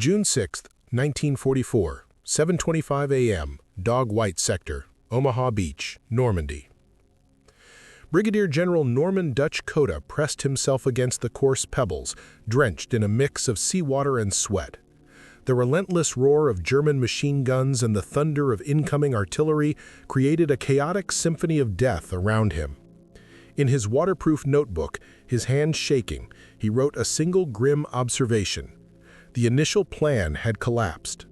June 6, 1944, 7:25 a.m., Dog White Sector, Omaha Beach, Normandy. Brigadier General Norman Dutch Cota pressed himself against the coarse pebbles, drenched in a mix of seawater and sweat. The relentless roar of German machine guns and the thunder of incoming artillery created a chaotic symphony of death around him. In his waterproof notebook, his hands shaking, he wrote a single grim observation. The initial plan had collapsed.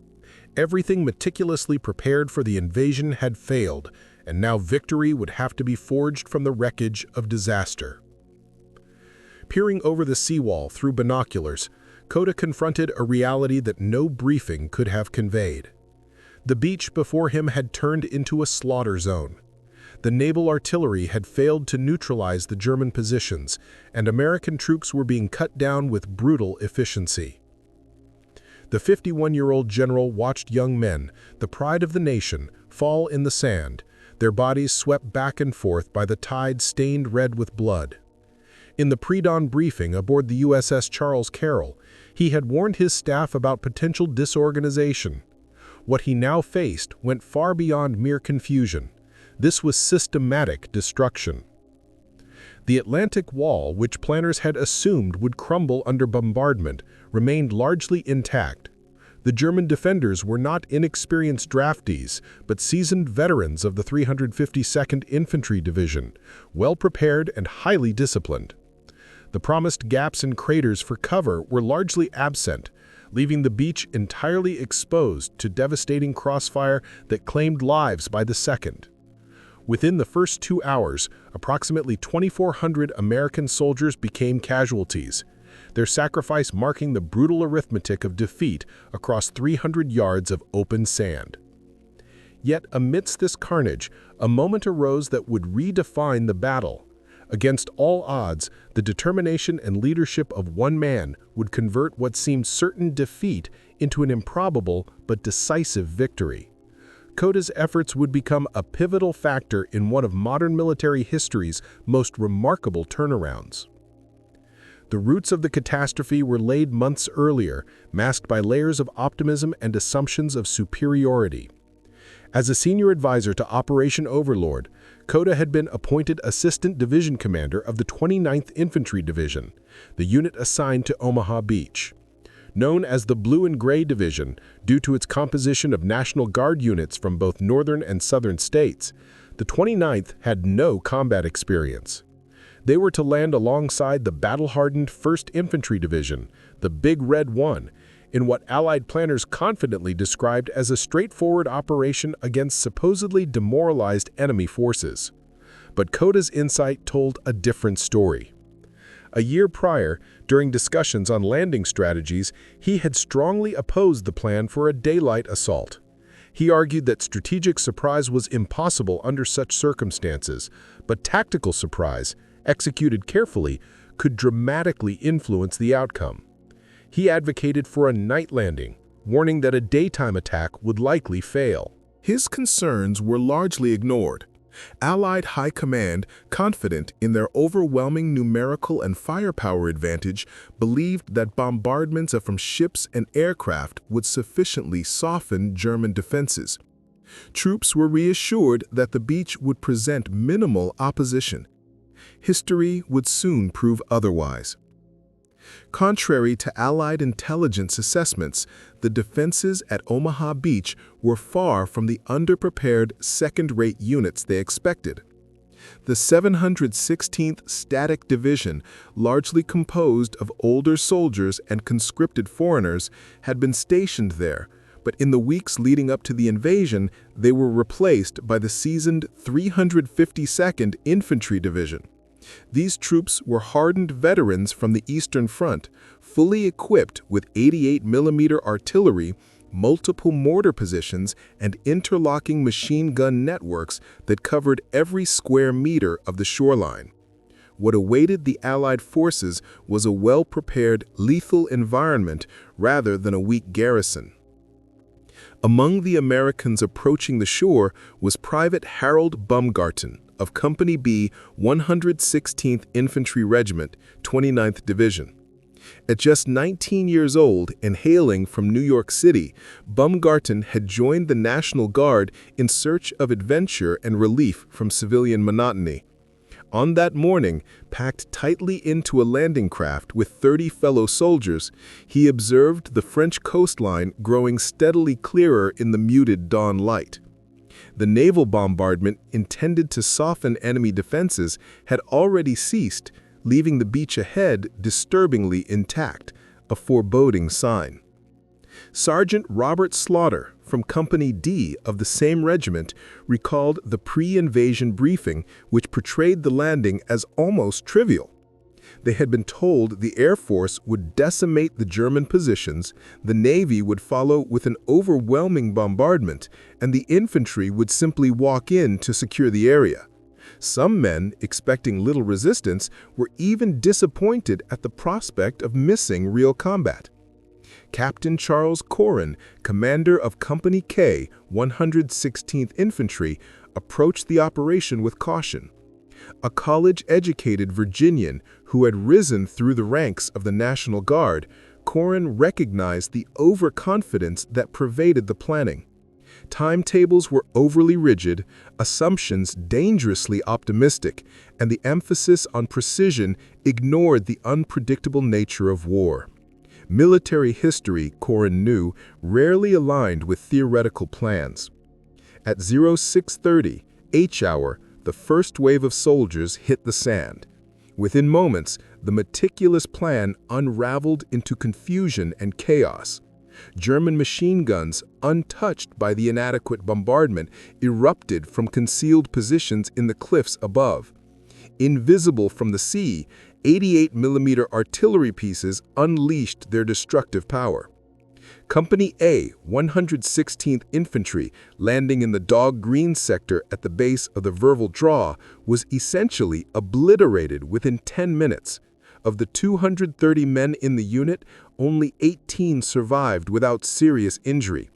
Everything meticulously prepared for the invasion had failed, and now victory would have to be forged from the wreckage of disaster. Peering over the seawall through binoculars, Cota confronted a reality that no briefing could have conveyed. The beach before him had turned into a slaughter zone. The naval artillery had failed to neutralize the German positions, and American troops were being cut down with brutal efficiency. The 51-year-old general watched young men, the pride of the nation, fall in the sand, their bodies swept back and forth by the tide stained red with blood. In the pre-dawn briefing aboard the USS Charles Carroll, he had warned his staff about potential disorganization. What he now faced went far beyond mere confusion. This was systematic destruction. The Atlantic Wall, which planners had assumed would crumble under bombardment, remained largely intact. The German defenders were not inexperienced draftees, but seasoned veterans of the 352nd Infantry Division, well-prepared and highly disciplined. The promised gaps and craters for cover were largely absent, leaving the beach entirely exposed to devastating crossfire that claimed lives by the second. Within the first 2 hours, approximately 2,400 American soldiers became casualties, their sacrifice marking the brutal arithmetic of defeat across 300 yards of open sand. Yet amidst this carnage, a moment arose that would redefine the battle. Against all odds, the determination and leadership of one man would convert what seemed certain defeat into an improbable but decisive victory. Cota's efforts would become a pivotal factor in one of modern military history's most remarkable turnarounds. The roots of the catastrophe were laid months earlier, masked by layers of optimism and assumptions of superiority. As a senior advisor to Operation Overlord, Cota had been appointed Assistant Division Commander of the 29th Infantry Division, the unit assigned to Omaha Beach. Known as the Blue and Gray Division due to its composition of National Guard units from both northern and southern states, the 29th had no combat experience. They were to land alongside the battle-hardened 1st Infantry Division, the Big Red One, in what Allied planners confidently described as a straightforward operation against supposedly demoralized enemy forces. But Cota's insight told a different story. A year prior, during discussions on landing strategies, he had strongly opposed the plan for a daylight assault. He argued that strategic surprise was impossible under such circumstances, but tactical surprise, executed carefully, could dramatically influence the outcome. He advocated for a night landing, warning that a daytime attack would likely fail. His concerns were largely ignored. Allied High Command, confident in their overwhelming numerical and firepower advantage, believed that bombardments from ships and aircraft would sufficiently soften German defenses. Troops were reassured that the beach would present minimal opposition. History would soon prove otherwise. Contrary to Allied intelligence assessments, the defenses at Omaha Beach were far from the underprepared second-rate units they expected. The 716th Static Division, largely composed of older soldiers and conscripted foreigners, had been stationed there, but in the weeks leading up to the invasion, they were replaced by the seasoned 352nd Infantry Division. These troops were hardened veterans from the Eastern Front, fully equipped with 88mm artillery, multiple mortar positions, and interlocking machine gun networks that covered every square meter of the shoreline. What awaited the Allied forces was a well-prepared, lethal environment rather than a weak garrison. Among the Americans approaching the shore was Private Harold Baumgarten of Company B, 116th Infantry Regiment, 29th Division. At just 19 years old and hailing from New York City, Baumgarten had joined the National Guard in search of adventure and relief from civilian monotony. On that morning, packed tightly into a landing craft with 30 fellow soldiers, he observed the French coastline growing steadily clearer in the muted dawn light. The naval bombardment intended to soften enemy defenses had already ceased, leaving the beach ahead disturbingly intact, a foreboding sign. Sergeant Robert Slaughter, from Company D of the same regiment, recalled the pre-invasion briefing, which portrayed the landing as almost trivial. They had been told the Air Force would decimate the German positions, the Navy would follow with an overwhelming bombardment, and the infantry would simply walk in to secure the area. Some men, expecting little resistance, were even disappointed at the prospect of missing real combat. Captain Charles Corrin, commander of Company K, 116th Infantry, approached the operation with caution. A college-educated Virginian who had risen through the ranks of the National Guard, Corrin recognized the overconfidence that pervaded the planning. Timetables were overly rigid, assumptions dangerously optimistic, and the emphasis on precision ignored the unpredictable nature of war. Military history, Corrin knew, rarely aligned with theoretical plans. At 06:30 H-hour, the first wave of soldiers hit the sand. Within moments, the meticulous plan unraveled into confusion and chaos. German machine guns, untouched by the inadequate bombardment, erupted from concealed positions in the cliffs above. Invisible from the sea, 88mm artillery pieces unleashed their destructive power. Company A, 116th Infantry, landing in the Dog Green sector at the base of the Verville Draw, was essentially obliterated within 10 minutes. Of the 230 men in the unit, only 18 survived without serious injury.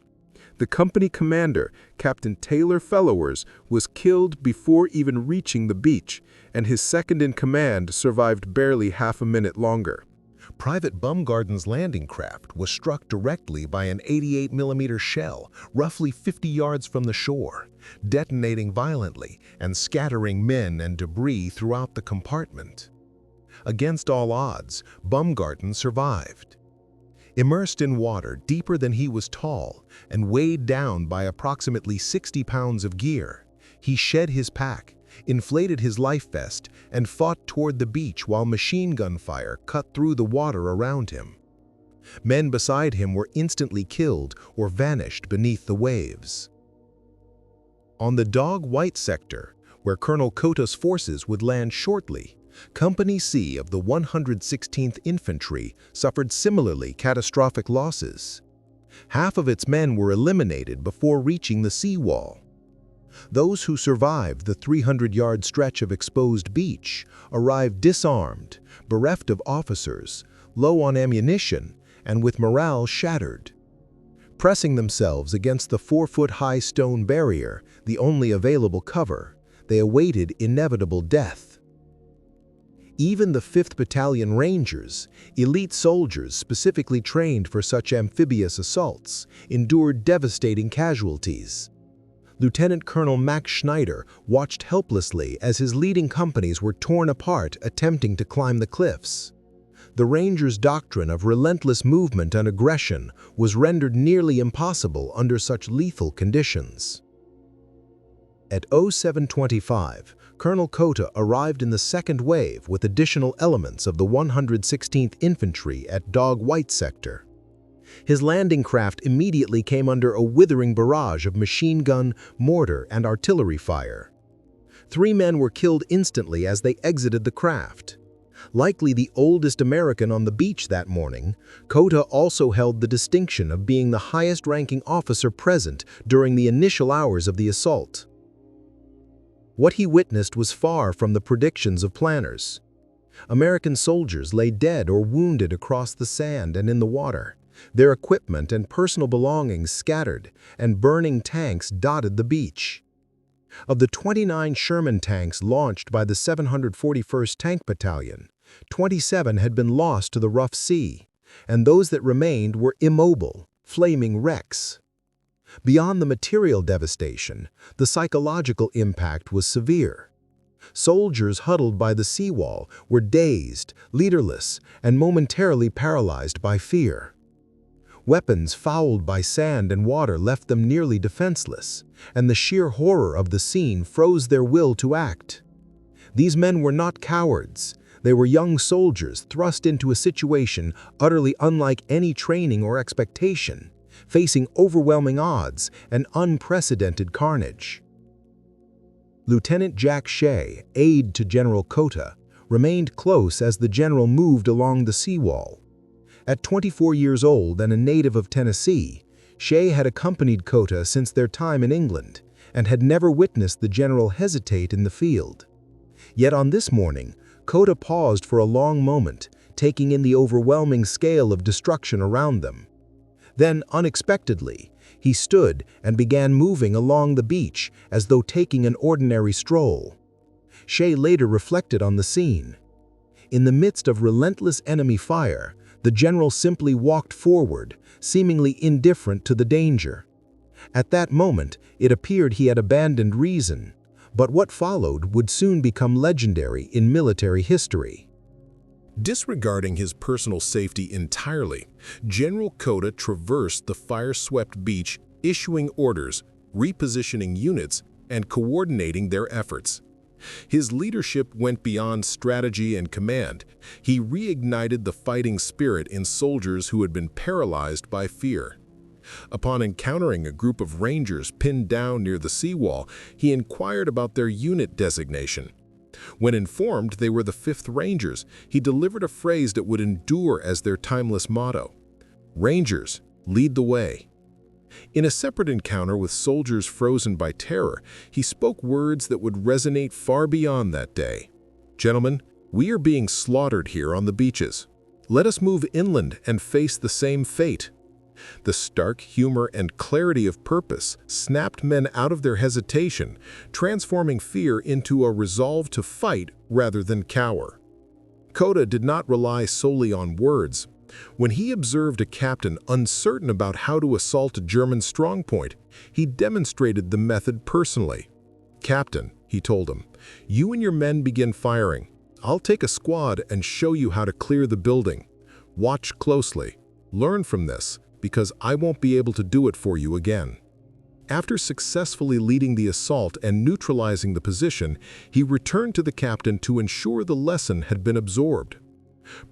The company commander, Captain Taylor Fellowers, was killed before even reaching the beach, and his second-in-command survived barely half a minute longer. Private Baumgarten's landing craft was struck directly by an 88mm shell, roughly 50 yards from the shore, detonating violently and scattering men and debris throughout the compartment. Against all odds, Baumgarten survived. Immersed in water deeper than he was tall and weighed down by approximately 60 pounds of gear, he shed his pack, inflated his life vest, and fought toward the beach while machine gun fire cut through the water around him. Men beside him were instantly killed or vanished beneath the waves. On the Dog White sector, where Colonel Cota's forces would land shortly, Company C of the 116th Infantry suffered similarly catastrophic losses. Half of its men were eliminated before reaching the seawall. Those who survived the 300-yard stretch of exposed beach arrived disarmed, bereft of officers, low on ammunition, and with morale shattered. Pressing themselves against the 4-foot-high stone barrier, the only available cover, they awaited inevitable death. Even the 5th Battalion Rangers, elite soldiers specifically trained for such amphibious assaults, endured devastating casualties. Lieutenant Colonel Max Schneider watched helplessly as his leading companies were torn apart attempting to climb the cliffs. The Rangers' doctrine of relentless movement and aggression was rendered nearly impossible under such lethal conditions. At 07:25, Colonel Cota arrived in the second wave with additional elements of the 116th Infantry at Dog White sector. His landing craft immediately came under a withering barrage of machine gun, mortar, and artillery fire. 3 men were killed instantly as they exited the craft. Likely the oldest American on the beach that morning, Cota also held the distinction of being the highest-ranking officer present during the initial hours of the assault. What he witnessed was far from the predictions of planners. American soldiers lay dead or wounded across the sand and in the water, their equipment and personal belongings scattered, and burning tanks dotted the beach. Of the 29 Sherman tanks launched by the 741st Tank Battalion, 27 had been lost to the rough sea, and those that remained were immobile, flaming wrecks. Beyond the material devastation, the psychological impact was severe. Soldiers huddled by the seawall were dazed, leaderless, and momentarily paralyzed by fear. Weapons fouled by sand and water left them nearly defenseless, and the sheer horror of the scene froze their will to act. These men were not cowards. They were young soldiers thrust into a situation utterly unlike any training or expectation, facing overwhelming odds and unprecedented carnage. Lieutenant Jack Shea, aide to General Cota, remained close as the general moved along the seawall. At 24 years old and a native of Tennessee, Shea had accompanied Cota since their time in England and had never witnessed the general hesitate in the field. Yet on this morning, Cota paused for a long moment, taking in the overwhelming scale of destruction around them. Then, unexpectedly, he stood and began moving along the beach as though taking an ordinary stroll. Shea later reflected on the scene. In the midst of relentless enemy fire, the general simply walked forward, seemingly indifferent to the danger. At that moment, it appeared he had abandoned reason, but what followed would soon become legendary in military history. Disregarding his personal safety entirely, General Cota traversed the fire-swept beach, issuing orders, repositioning units, and coordinating their efforts. His leadership went beyond strategy and command. He reignited the fighting spirit in soldiers who had been paralyzed by fear. Upon encountering a group of Rangers pinned down near the seawall, he inquired about their unit designation. When informed they were the 5th Rangers, he delivered a phrase that would endure as their timeless motto: "Rangers, lead the way." In a separate encounter with soldiers frozen by terror, he spoke words that would resonate far beyond that day. "Gentlemen, we are being slaughtered here on the beaches. Let us move inland and face the same fate." The stark humor and clarity of purpose snapped men out of their hesitation, transforming fear into a resolve to fight rather than cower. Cota did not rely solely on words. When he observed a captain uncertain about how to assault a German strongpoint, he demonstrated the method personally. "Captain," he told him, "you and your men begin firing. I'll take a squad and show you how to clear the building. Watch closely. Learn from this, because I won't be able to do it for you again." After successfully leading the assault and neutralizing the position, he returned to the captain to ensure the lesson had been absorbed.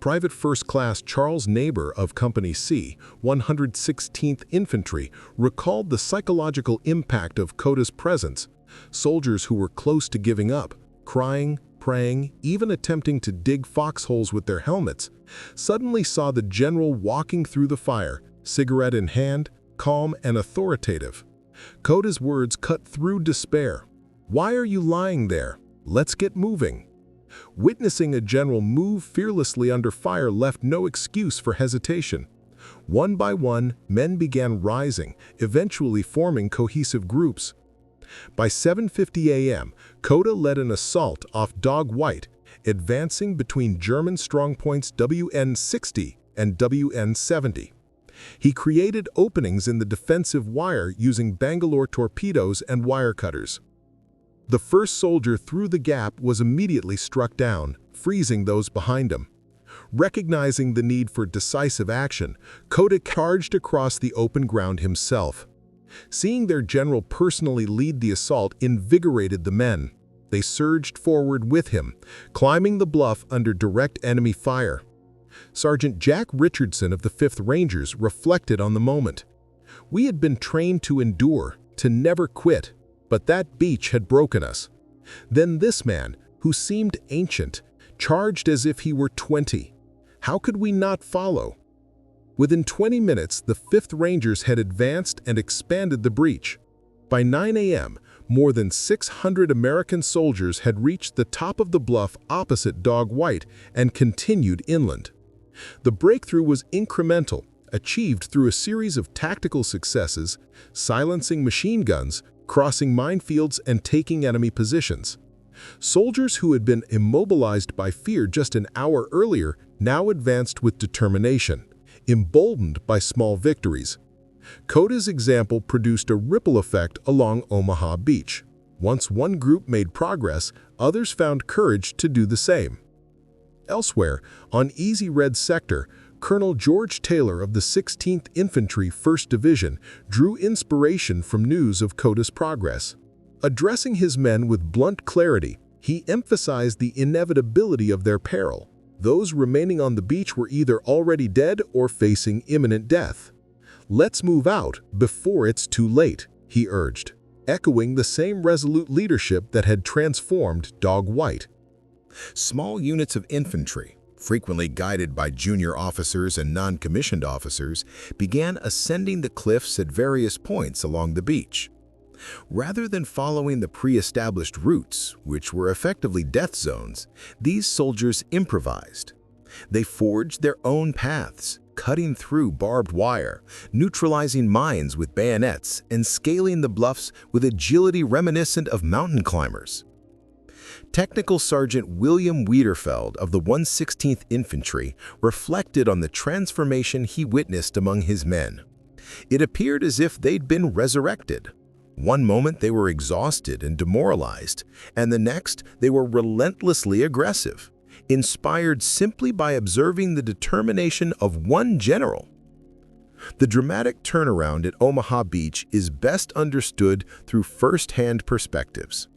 Private First Class Charles Neighbor of Company C, 116th Infantry, recalled the psychological impact of Cota's presence. Soldiers who were close to giving up, crying, praying, even attempting to dig foxholes with their helmets, suddenly saw the general walking through the fire, cigarette in hand, calm and authoritative. Cota's words cut through despair. "Why are you lying there? Let's get moving." Witnessing a general move fearlessly under fire left no excuse for hesitation. One by one, men began rising, eventually forming cohesive groups. By 7:50 a.m., Cota led an assault off Dog White, advancing between German strongpoints WN-60 and WN-70. He created openings in the defensive wire using Bangalore torpedoes and wire cutters. The first soldier through the gap was immediately struck down, freezing those behind him. Recognizing the need for decisive action, Cota charged across the open ground himself. Seeing their general personally lead the assault invigorated the men. They surged forward with him, climbing the bluff under direct enemy fire. Sergeant Jack Richardson of the 5th Rangers reflected on the moment. "We had been trained to endure, to never quit, but that beach had broken us." Then this man, who seemed ancient, charged as if he were 20. How could we not follow? Within 20 minutes, the 5th Rangers had advanced and expanded the breach. By 9 a.m., more than 600 American soldiers had reached the top of the bluff opposite Dog White and continued inland. The breakthrough was incremental, achieved through a series of tactical successes, silencing machine guns, crossing minefields, and taking enemy positions. Soldiers who had been immobilized by fear just an hour earlier now advanced with determination, emboldened by small victories. Cota's example produced a ripple effect along Omaha Beach. Once one group made progress, others found courage to do the same. Elsewhere, on Easy Red Sector, Colonel George Taylor of the 16th Infantry 1st Division drew inspiration from news of Cota's progress. Addressing his men with blunt clarity, he emphasized the inevitability of their peril. Those remaining on the beach were either already dead or facing imminent death. "Let's move out before it's too late," he urged, echoing the same resolute leadership that had transformed Dog White. Small units of infantry, frequently guided by junior officers and non-commissioned officers, began ascending the cliffs at various points along the beach. Rather than following the pre-established routes, which were effectively death zones, these soldiers improvised. They forged their own paths, cutting through barbed wire, neutralizing mines with bayonets, and scaling the bluffs with agility reminiscent of mountain climbers. Technical Sergeant William Wiederfeld of the 116th Infantry reflected on the transformation he witnessed among his men. It appeared as if they'd been resurrected. One moment they were exhausted and demoralized, and the next they were relentlessly aggressive, inspired simply by observing the determination of one general. The dramatic turnaround at Omaha Beach is best understood through first-hand perspectives.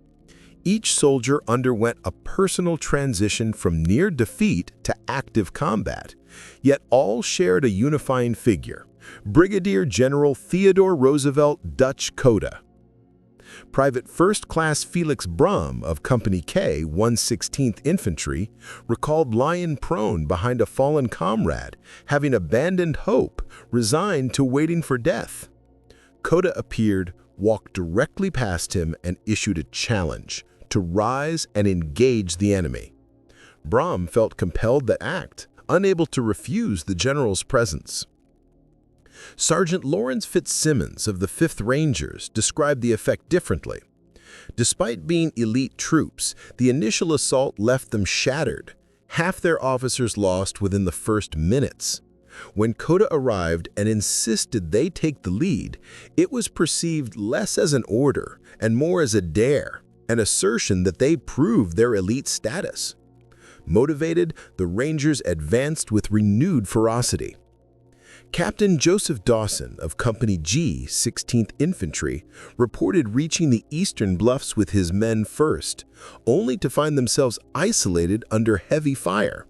Each soldier underwent a personal transition from near defeat to active combat, yet all shared a unifying figure: Brigadier General Theodore Roosevelt Dutch Cota. Private First Class Felix Brum of Company K, 116th Infantry, recalled lying prone behind a fallen comrade, having abandoned hope, resigned to waiting for death. Cota appeared, walked directly past him, and issued a challenge to rise and engage the enemy. Brum felt compelled to act, unable to refuse the general's presence. Sergeant Lawrence Fitzsimmons of the 5th Rangers described the effect differently. Despite being elite troops, the initial assault left them shattered, half their officers lost within the first minutes. When Cota arrived and insisted they take the lead, it was perceived less as an order and more as a dare, an assertion that they proved their elite status. Motivated, the Rangers advanced with renewed ferocity. Captain Joseph Dawson of Company G, 16th Infantry, reported reaching the eastern bluffs with his men first, only to find themselves isolated under heavy fire.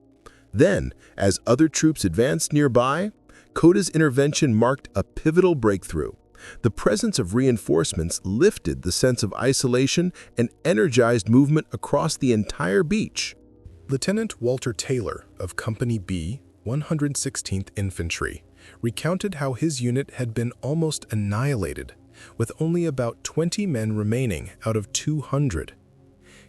Then, as other troops advanced nearby, Cota's intervention marked a pivotal breakthrough. The presence of reinforcements lifted the sense of isolation and energized movement across the entire beach. Lieutenant Walter Taylor of Company B, 116th Infantry, recounted how his unit had been almost annihilated, with only about 20 men remaining out of 200.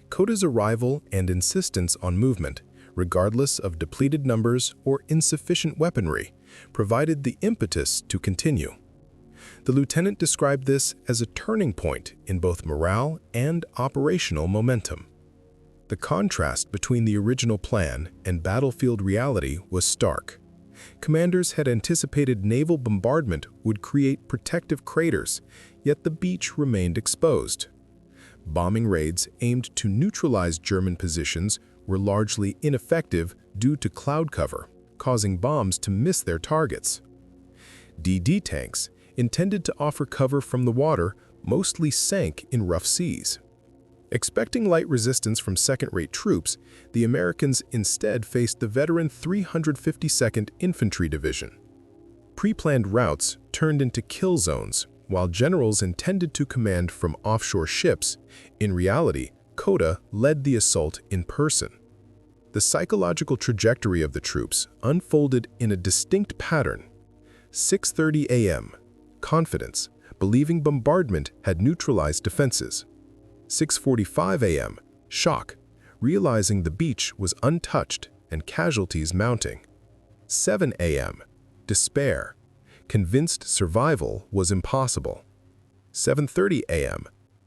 Cota's arrival and insistence on movement, regardless of depleted numbers or insufficient weaponry, provided the impetus to continue. The lieutenant described this as a turning point in both morale and operational momentum. The contrast between the original plan and battlefield reality was stark. Commanders had anticipated naval bombardment would create protective craters, yet the beach remained exposed. Bombing raids aimed to neutralize German positions were largely ineffective due to cloud cover, causing bombs to miss their targets. DD tanks, intended to offer cover from the water, mostly sank in rough seas. Expecting light resistance from second-rate troops, the Americans instead faced the veteran 352nd Infantry Division. Pre-planned routes turned into kill zones, while generals intended to command from offshore ships. In reality, Cota led the assault in person. The psychological trajectory of the troops unfolded in a distinct pattern. 6:30 a.m. Confidence, believing bombardment had neutralized defenses. 6:45 a.m. Shock, realizing the beach was untouched and casualties mounting. 7 a.m. Despair, convinced survival was impossible. 7:30 a.m.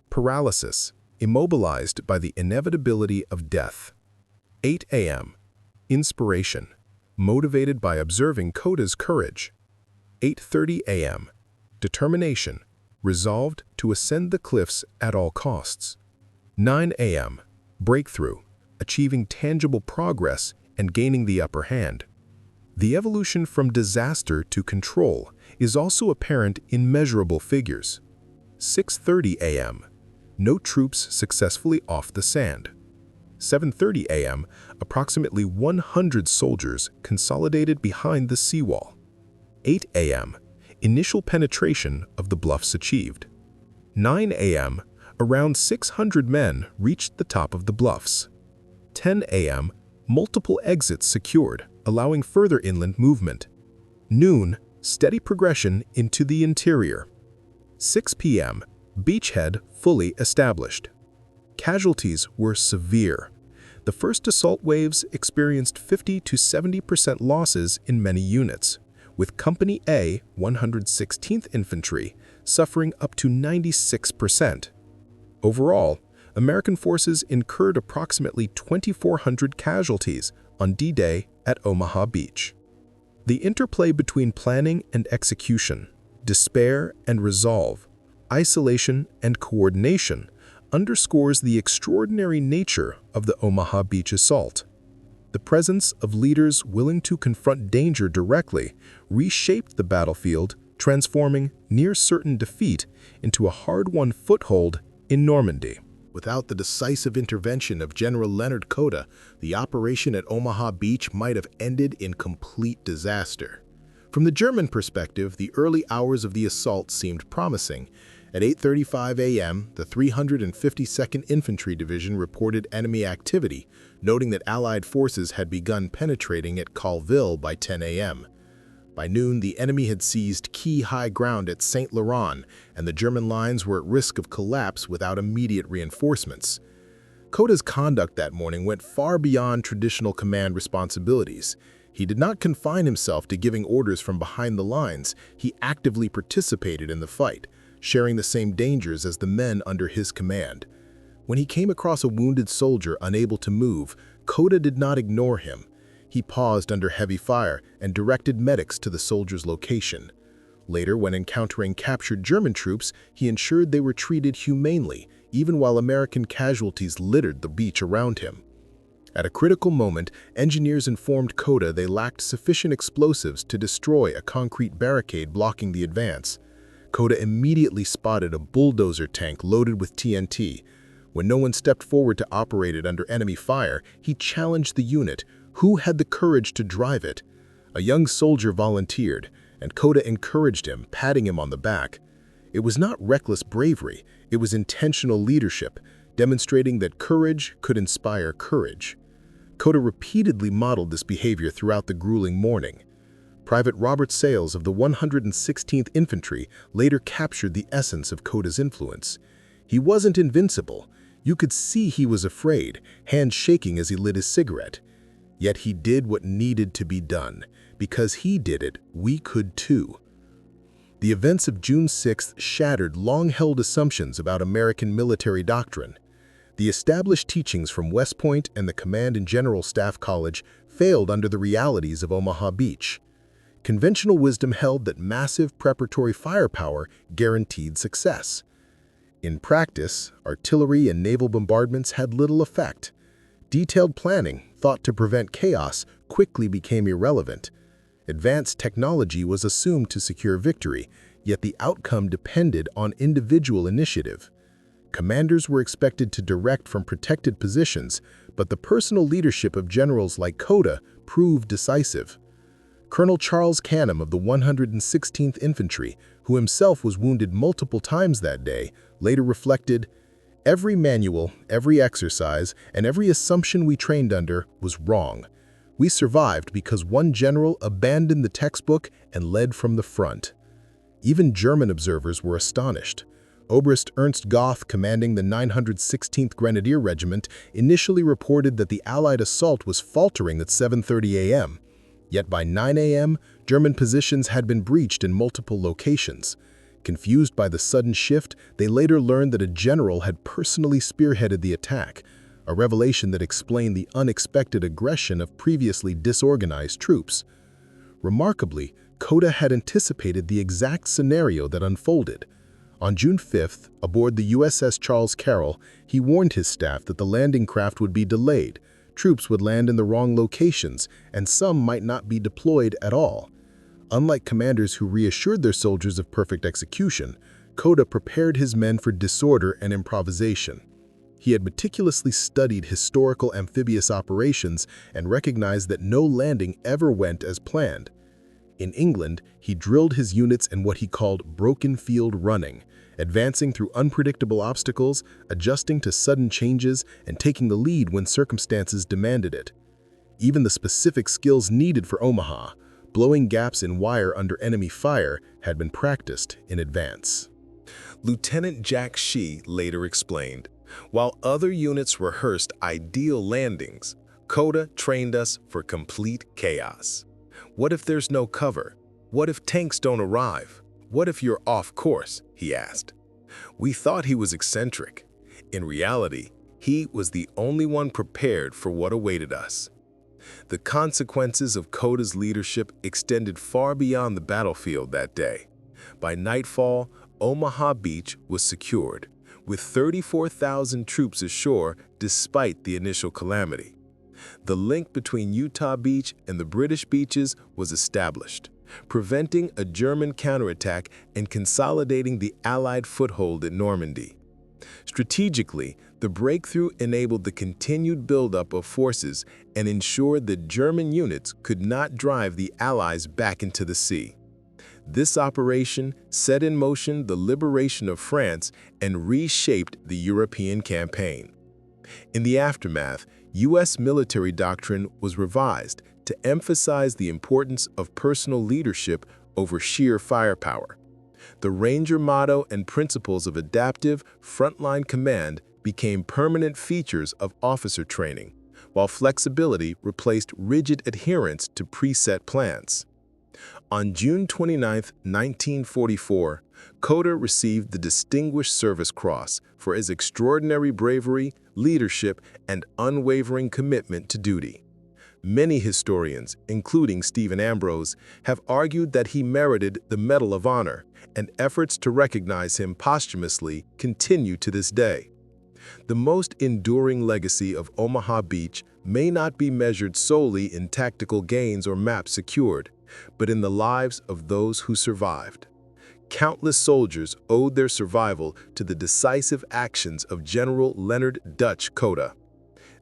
Paralysis, immobilized by the inevitability of death. 8 a.m. Inspiration, motivated by observing Cota's courage. 8:30 a.m. Determination, resolved to ascend the cliffs at all costs. 9 a.m. Breakthrough, achieving tangible progress and gaining the upper hand. The evolution from disaster to control is also apparent in measurable figures. 6:30 a.m. No troops successfully off the sand. 7:30 a.m. Approximately 100 soldiers consolidated behind the seawall. 8 a.m. Initial penetration of the bluffs achieved. 9 a.m. Around 600 men reached the top of the bluffs. 10 a.m. Multiple exits secured, allowing further inland movement. Noon, steady progression into the interior. 6 p.m. Beachhead fully established. Casualties were severe. The first assault waves experienced 50 to 70% losses in many units, with Company A, 116th Infantry, suffering up to 96%. Overall, American forces incurred approximately 2,400 casualties on D-Day at Omaha Beach. The interplay between planning and execution, despair and resolve, isolation and coordination underscores the extraordinary nature of the Omaha Beach assault. The presence of leaders willing to confront danger directly reshaped the battlefield, transforming near-certain defeat into a hard-won foothold in Normandy. Without the decisive intervention of General Leonard Cota, the operation at Omaha Beach might have ended in complete disaster. From the German perspective, the early hours of the assault seemed promising. At 8:35 a.m., the 352nd Infantry Division reported enemy activity, noting that Allied forces had begun penetrating at Colville by 10 a.m. By noon, the enemy had seized key high ground at St. Laurent, and the German lines were at risk of collapse without immediate reinforcements. Cota's conduct that morning went far beyond traditional command responsibilities. He did not confine himself to giving orders from behind the lines. He actively participated in the fight, sharing the same dangers as the men under his command. When he came across a wounded soldier unable to move, Cota did not ignore him. He paused under heavy fire and directed medics to the soldier's location. Later, when encountering captured German troops, he ensured they were treated humanely, even while American casualties littered the beach around him. At a critical moment, engineers informed Cota they lacked sufficient explosives to destroy a concrete barricade blocking the advance. Cota immediately spotted a bulldozer tank loaded with TNT. When no one stepped forward to operate it under enemy fire, he challenged the unit. Who had the courage to drive it? A young soldier volunteered, and Cota encouraged him, patting him on the back. It was not reckless bravery, it was intentional leadership, demonstrating that courage could inspire courage. Cota repeatedly modeled this behavior throughout the grueling morning. Private Robert Sales of the 116th Infantry later captured the essence of Cota's influence. He wasn't invincible. You could see he was afraid, hands shaking as he lit his cigarette. Yet he did what needed to be done. Because he did it, we could too. The events of June 6th shattered long-held assumptions about American military doctrine. The established teachings from West Point and the Command and General Staff College failed under the realities of Omaha Beach. Conventional wisdom held that massive preparatory firepower guaranteed success. In practice, artillery and naval bombardments had little effect. Detailed planning, thought to prevent chaos, quickly became irrelevant. Advanced technology was assumed to secure victory, yet the outcome depended on individual initiative. Commanders were expected to direct from protected positions, but the personal leadership of generals like Cota proved decisive. Colonel Charles Canham of the 116th Infantry, who himself was wounded multiple times that day, later reflected, "Every manual, every exercise, and every assumption we trained under was wrong. We survived because one general abandoned the textbook and led from the front." Even German observers were astonished. Oberst Ernst Goth, commanding the 916th Grenadier Regiment, initially reported that the Allied assault was faltering at 7:30 a.m. Yet by 9 a.m., German positions had been breached in multiple locations. Confused by the sudden shift, they later learned that a general had personally spearheaded the attack, a revelation that explained the unexpected aggression of previously disorganized troops. Remarkably, Cota had anticipated the exact scenario that unfolded. On June 5th, aboard the USS Charles Carroll, he warned his staff that the landing craft would be delayed, troops would land in the wrong locations, and some might not be deployed at all. Unlike commanders who reassured their soldiers of perfect execution, Cota prepared his men for disorder and improvisation. He had meticulously studied historical amphibious operations and recognized that no landing ever went as planned. In England, he drilled his units in what he called broken field running, advancing through unpredictable obstacles, adjusting to sudden changes, and taking the lead when circumstances demanded it. Even the specific skills needed for Omaha, blowing gaps in wire under enemy fire, had been practiced in advance. Lieutenant Jack Shee later explained, "While other units rehearsed ideal landings, Cota trained us for complete chaos. What if there's no cover? What if tanks don't arrive? What if you're off course?" he asked. We thought he was eccentric. In reality, he was the only one prepared for what awaited us. The consequences of Cota's leadership extended far beyond the battlefield that day. By nightfall, Omaha Beach was secured, with 34,000 troops ashore despite the initial calamity. The link between Utah Beach and the British beaches was established, preventing a German counterattack and consolidating the Allied foothold at Normandy. Strategically, the breakthrough enabled the continued buildup of forces and ensured that German units could not drive the Allies back into the sea. This operation set in motion the liberation of France and reshaped the European campaign. In the aftermath, U.S. military doctrine was revised to emphasize the importance of personal leadership over sheer firepower. The Ranger motto and principles of adaptive, frontline command became permanent features of officer training, while flexibility replaced rigid adherence to preset plans. On June 29, 1944, Cota received the Distinguished Service Cross for his extraordinary bravery, leadership, and unwavering commitment to duty. Many historians, including Stephen Ambrose, have argued that he merited the Medal of Honor, and efforts to recognize him posthumously continue to this day. The most enduring legacy of Omaha Beach may not be measured solely in tactical gains or maps secured, but in the lives of those who survived. Countless soldiers owed their survival to the decisive actions of General Leonard "Dutch" Cota.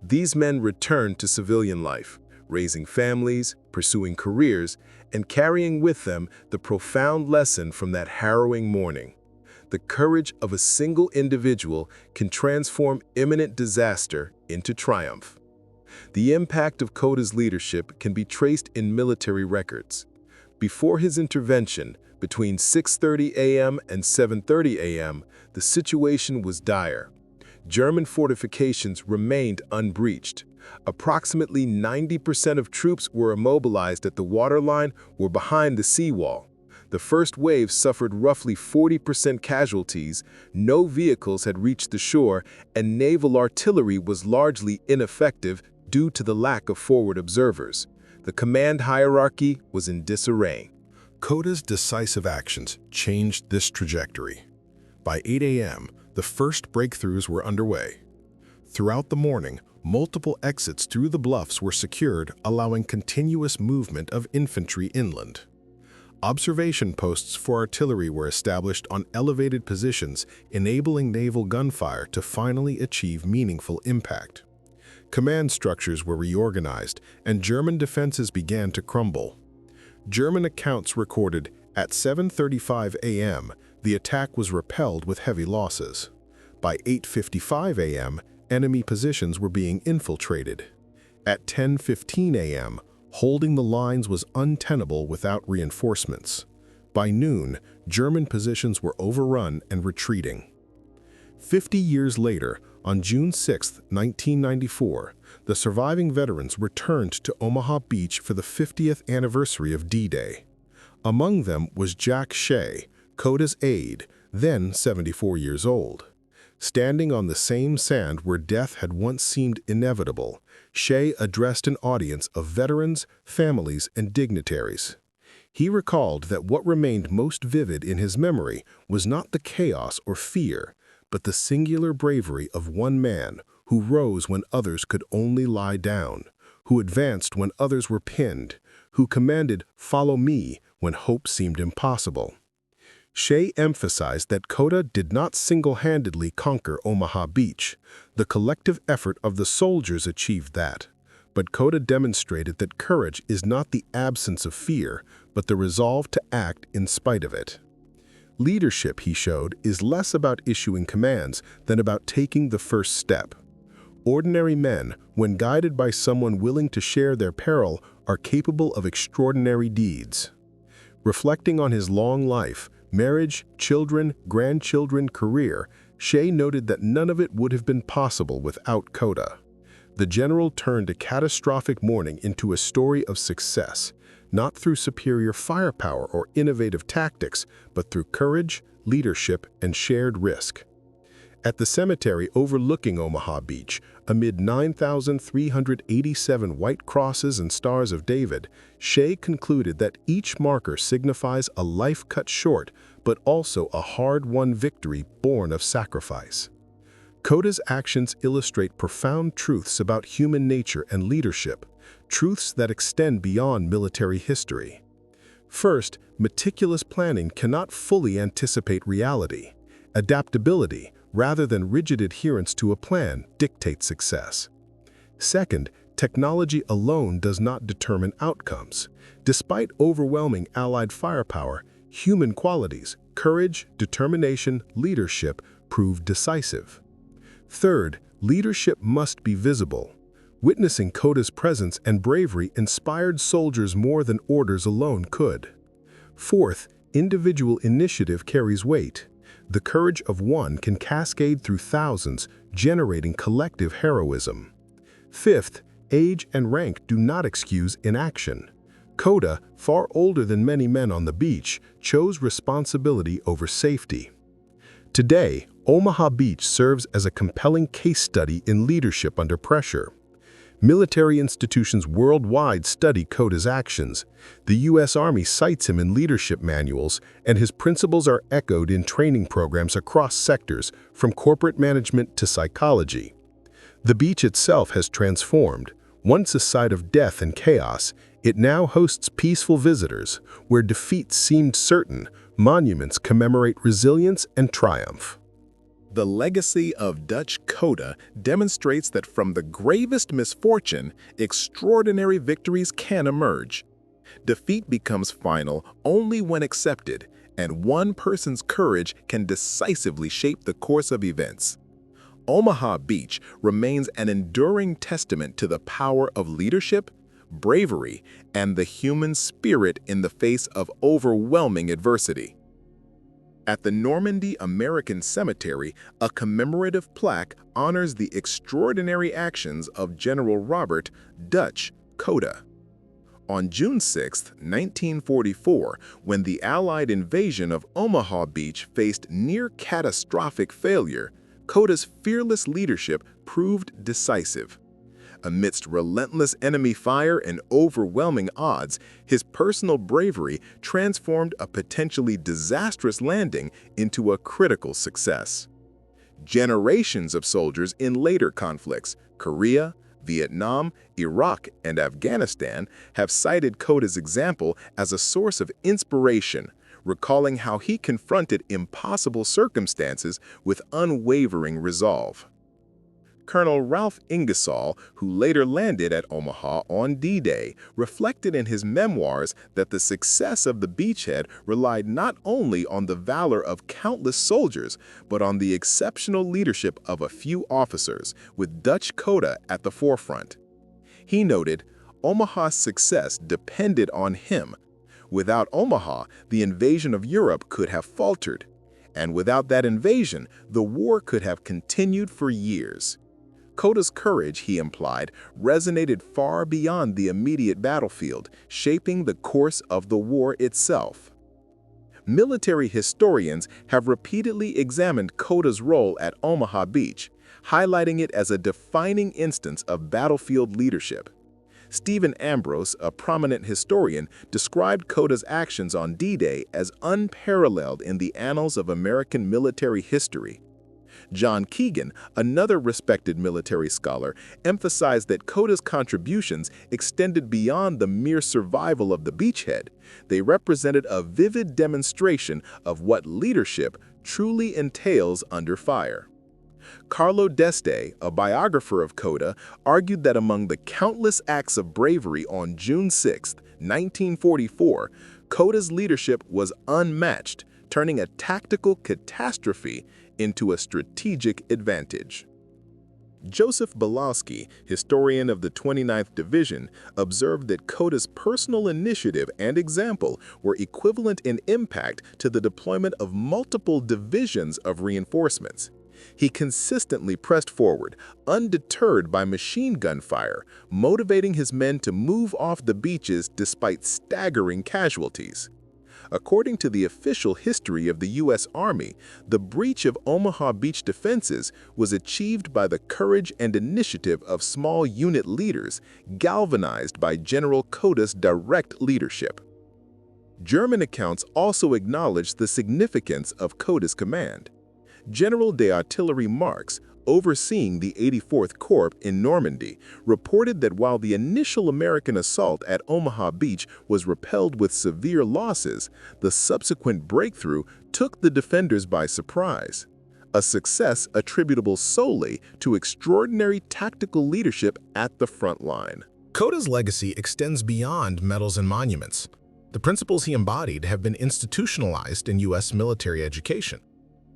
These men returned to civilian life, raising families, pursuing careers, and carrying with them the profound lesson from that harrowing morning. The courage of a single individual can transform imminent disaster into triumph. The impact of Cota's leadership can be traced in military records. Before his intervention, between 6:30 a.m. and 7:30 a.m., the situation was dire. German fortifications remained unbreached. Approximately 90% of troops were immobilized at the waterline or behind the seawall. The first wave suffered roughly 40% casualties, no vehicles had reached the shore, and naval artillery was largely ineffective due to the lack of forward observers. The command hierarchy was in disarray. Cota's decisive actions changed this trajectory. By 8 a.m., the first breakthroughs were underway. Throughout the morning, multiple exits through the bluffs were secured, allowing continuous movement of infantry inland. Observation posts for artillery were established on elevated positions, enabling naval gunfire to finally achieve meaningful impact. Command structures were reorganized, and German defenses began to crumble. German accounts recorded at 7:35 a.m., the attack was repelled with heavy losses. By 8:55 a.m., enemy positions were being infiltrated. At 10:15 a.m., holding the lines was untenable without reinforcements. By noon, German positions were overrun and retreating. 50 years later, on June 6, 1994, the surviving veterans returned to Omaha Beach for the 50th anniversary of D-Day. Among them was Jack Shea, Cota's aide, then 74 years old. Standing on the same sand where death had once seemed inevitable, Shea addressed an audience of veterans, families, and dignitaries. He recalled that what remained most vivid in his memory was not the chaos or fear, but the singular bravery of one man who rose when others could only lie down, who advanced when others were pinned, who commanded, "Follow me," when hope seemed impossible. Shea emphasized that Cota did not single-handedly conquer Omaha Beach. The collective effort of the soldiers achieved that. But Cota demonstrated that courage is not the absence of fear, but the resolve to act in spite of it. Leadership, he showed, is less about issuing commands than about taking the first step. Ordinary men, when guided by someone willing to share their peril, are capable of extraordinary deeds. Reflecting on his long life, marriage, children, grandchildren, career, Shea noted that none of it would have been possible without Cota. The general turned a catastrophic morning into a story of success, not through superior firepower or innovative tactics, but through courage, leadership, and shared risk. At the cemetery overlooking Omaha Beach, amid 9,387 white crosses and stars of David, Shea concluded that each marker signifies a life cut short, but also a hard-won victory born of sacrifice. Cota's actions illustrate profound truths about human nature and leadership, truths that extend beyond military history. First, meticulous planning cannot fully anticipate reality. Adaptability, rather than rigid adherence to a plan, dictates success. Second, technology alone does not determine outcomes. Despite overwhelming Allied firepower, human qualities, courage, determination, leadership, proved decisive. Third, leadership must be visible. Witnessing Cota's presence and bravery inspired soldiers more than orders alone could. Fourth, individual initiative carries weight. The courage of one can cascade through thousands, generating collective heroism. Fifth, age and rank do not excuse inaction. Cota, far older than many men on the beach, chose responsibility over safety. Today, Omaha Beach serves as a compelling case study in leadership under pressure. Military institutions worldwide study Cota's actions. The U.S. Army cites him in leadership manuals, and his principles are echoed in training programs across sectors, from corporate management to psychology. The beach itself has transformed. Once a site of death and chaos, it now hosts peaceful visitors. Where defeat seemed certain, monuments commemorate resilience and triumph. The legacy of Dutch Cota demonstrates that from the gravest misfortune, extraordinary victories can emerge. Defeat becomes final only when accepted, and one person's courage can decisively shape the course of events. Omaha Beach remains an enduring testament to the power of leadership, bravery, and the human spirit in the face of overwhelming adversity. At the Normandy American Cemetery, a commemorative plaque honors the extraordinary actions of General Robert "Dutch" Cota. On June 6, 1944, when the Allied invasion of Omaha Beach faced near catastrophic failure, Cota's fearless leadership proved decisive. Amidst relentless enemy fire and overwhelming odds, his personal bravery transformed a potentially disastrous landing into a critical success. Generations of soldiers in later conflicts, Korea, Vietnam, Iraq, and Afghanistan, have cited Cota's example as a source of inspiration, recalling how he confronted impossible circumstances with unwavering resolve. Colonel Ralph Ingersoll, who later landed at Omaha on D-Day, reflected in his memoirs that the success of the beachhead relied not only on the valor of countless soldiers, but on the exceptional leadership of a few officers, with Dutch Cota at the forefront. He noted, "Omaha's success depended on him. Without Omaha, the invasion of Europe could have faltered, and without that invasion, the war could have continued for years." Cota's courage, he implied, resonated far beyond the immediate battlefield, shaping the course of the war itself. Military historians have repeatedly examined Cota's role at Omaha Beach, highlighting it as a defining instance of battlefield leadership. Stephen Ambrose, a prominent historian, described Cota's actions on D-Day as unparalleled in the annals of American military history. John Keegan, another respected military scholar, emphasized that Cota's contributions extended beyond the mere survival of the beachhead. They represented a vivid demonstration of what leadership truly entails under fire. Carlo D'Este, a biographer of Cota, argued that among the countless acts of bravery on June 6, 1944, Cota's leadership was unmatched, turning a tactical catastrophe into a strategic advantage. Joseph Belowski, historian of the 29th Division, observed that Cota's personal initiative and example were equivalent in impact to the deployment of multiple divisions of reinforcements. He consistently pressed forward, undeterred by machine gun fire, motivating his men to move off the beaches despite staggering casualties. According to the official history of the U.S. Army, the breach of Omaha Beach defenses was achieved by the courage and initiative of small unit leaders, galvanized by General Cota's direct leadership. German accounts also acknowledge the significance of Cota's command. General d'Artillerie Marx, overseeing the 84th Corps in Normandy, reported that while the initial American assault at Omaha Beach was repelled with severe losses, the subsequent breakthrough took the defenders by surprise, a success attributable solely to extraordinary tactical leadership at the front line. Cota's legacy extends beyond medals and monuments. The principles he embodied have been institutionalized in U.S. military education.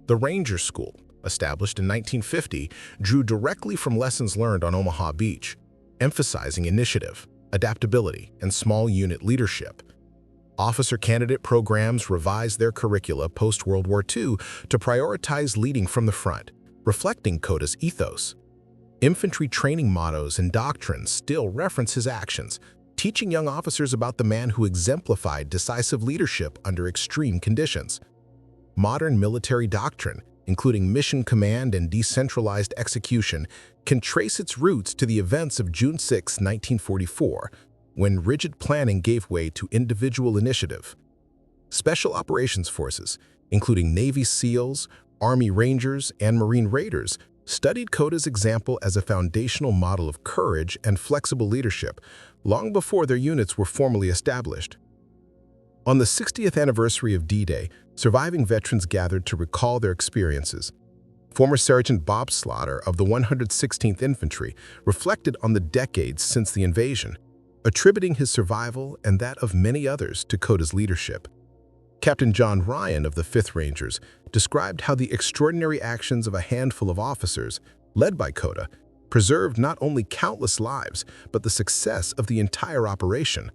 The Ranger School, established in 1950, drew directly from lessons learned on Omaha Beach, emphasizing initiative, adaptability, and small unit leadership. Officer candidate programs revised their curricula post-World War II to prioritize leading from the front, reflecting Cota's ethos. Infantry training mottos and doctrines still reference his actions, teaching young officers about the man who exemplified decisive leadership under extreme conditions. Modern military doctrine, including mission command and decentralized execution, can trace its roots to the events of June 6, 1944, when rigid planning gave way to individual initiative. Special operations forces, including Navy SEALs, Army Rangers, and Marine Raiders, studied Cota's example as a foundational model of courage and flexible leadership long before their units were formally established. On the 60th anniversary of D-Day, surviving veterans gathered to recall their experiences. Former Sergeant Bob Slaughter of the 116th Infantry reflected on the decades since the invasion, attributing his survival and that of many others to Cota's leadership. Captain John Ryan of the 5th Rangers described how the extraordinary actions of a handful of officers, led by Cota, preserved not only countless lives, but the success of the entire operation.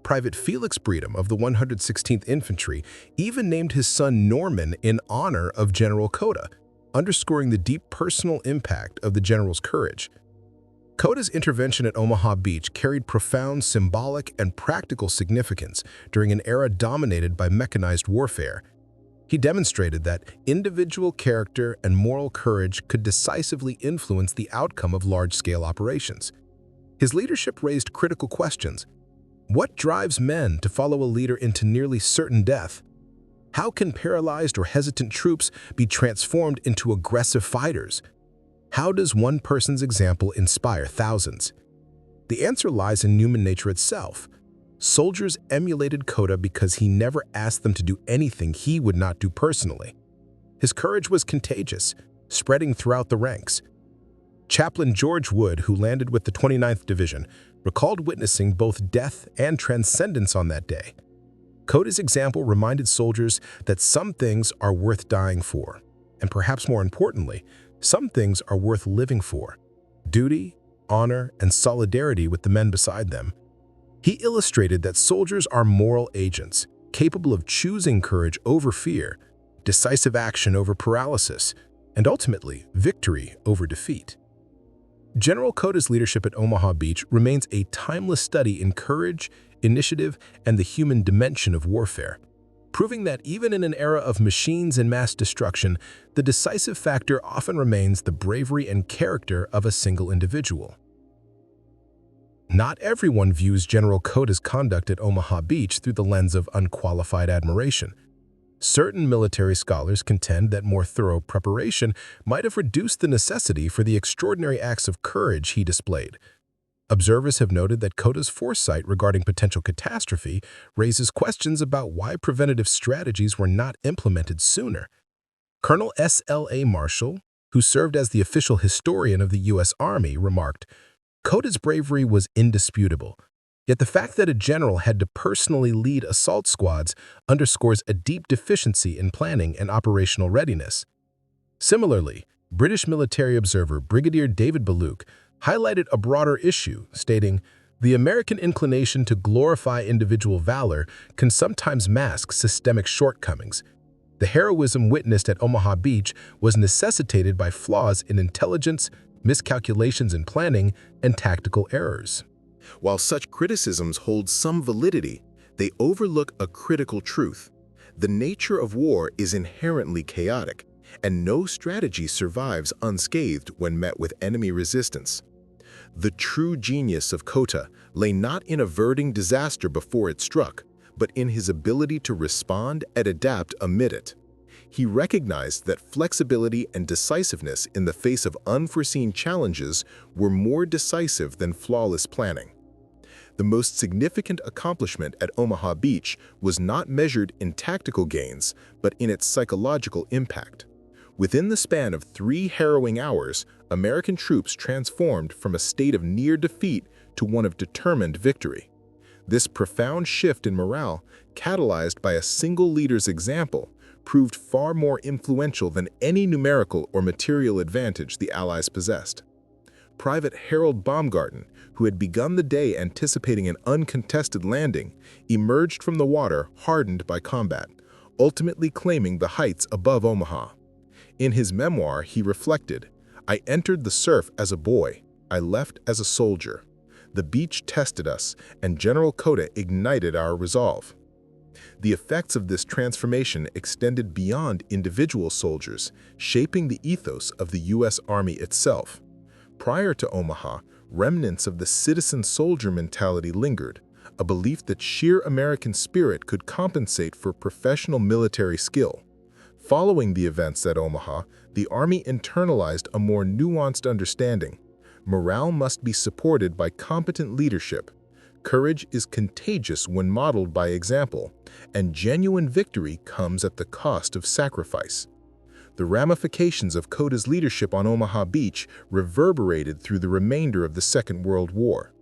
Private Felix Breedham of the 116th Infantry even named his son Norman in honor of General Cota, underscoring the deep personal impact of the general's courage. Cota's intervention at Omaha Beach carried profound symbolic and practical significance during an era dominated by mechanized warfare. He demonstrated that individual character and moral courage could decisively influence the outcome of large-scale operations. His leadership raised critical questions. What drives men to follow a leader into nearly certain death? How can paralyzed or hesitant troops be transformed into aggressive fighters? How does one person's example inspire thousands? The answer lies in human nature itself. Soldiers emulated Cota because he never asked them to do anything he would not do personally. His courage was contagious, spreading throughout the ranks. Chaplain George Wood, who landed with the 29th Division, recalled witnessing both death and transcendence on that day. Cota's example reminded soldiers that some things are worth dying for, and perhaps more importantly, some things are worth living for: duty, honor, and solidarity with the men beside them. He illustrated that soldiers are moral agents, capable of choosing courage over fear, decisive action over paralysis, and ultimately, victory over defeat. General Cota's leadership at Omaha Beach remains a timeless study in courage, initiative, and the human dimension of warfare. proving that even in an era of machines and mass destruction, the decisive factor often remains the bravery and character of a single individual. Not everyone views General Cota's conduct at Omaha Beach through the lens of unqualified admiration. Certain military scholars contend that more thorough preparation might have reduced the necessity for the extraordinary acts of courage he displayed. Observers have noted that Cota's foresight regarding potential catastrophe raises questions about why preventative strategies were not implemented sooner. Colonel S.L.A. Marshall, who served as the official historian of the U.S. Army, remarked, "Cota's bravery was indisputable. Yet the fact that a general had to personally lead assault squads underscores a deep deficiency in planning and operational readiness." Similarly, British military observer Brigadier David Baluch highlighted a broader issue, stating, "The American inclination to glorify individual valor can sometimes mask systemic shortcomings. The heroism witnessed at Omaha Beach was necessitated by flaws in intelligence, miscalculations in planning, and tactical errors." While such criticisms hold some validity, they overlook a critical truth. The nature of war is inherently chaotic, and no strategy survives unscathed when met with enemy resistance. The true genius of Cota lay not in averting disaster before it struck, but in his ability to respond and adapt amid it. He recognized that flexibility and decisiveness in the face of unforeseen challenges were more decisive than flawless planning. The most significant accomplishment at Omaha Beach was not measured in tactical gains, but in its psychological impact. Within the span of 3 harrowing hours, American troops transformed from a state of near defeat to one of determined victory. This profound shift in morale, catalyzed by a single leader's example, proved far more influential than any numerical or material advantage the Allies possessed. Private Harold Baumgarten, who had begun the day anticipating an uncontested landing, emerged from the water hardened by combat, ultimately claiming the heights above Omaha. In his memoir, he reflected, "I entered the surf as a boy. I left as a soldier. The beach tested us, and General Cota ignited our resolve." The effects of this transformation extended beyond individual soldiers, shaping the ethos of the U.S. Army itself. Prior to Omaha, remnants of the citizen-soldier mentality lingered, a belief that sheer American spirit could compensate for professional military skill. Following the events at Omaha, the Army internalized a more nuanced understanding. Morale must be supported by competent leadership. Courage is contagious when modeled by example, and genuine victory comes at the cost of sacrifice. The ramifications of Cota's leadership on Omaha Beach reverberated through the remainder of the Second World War.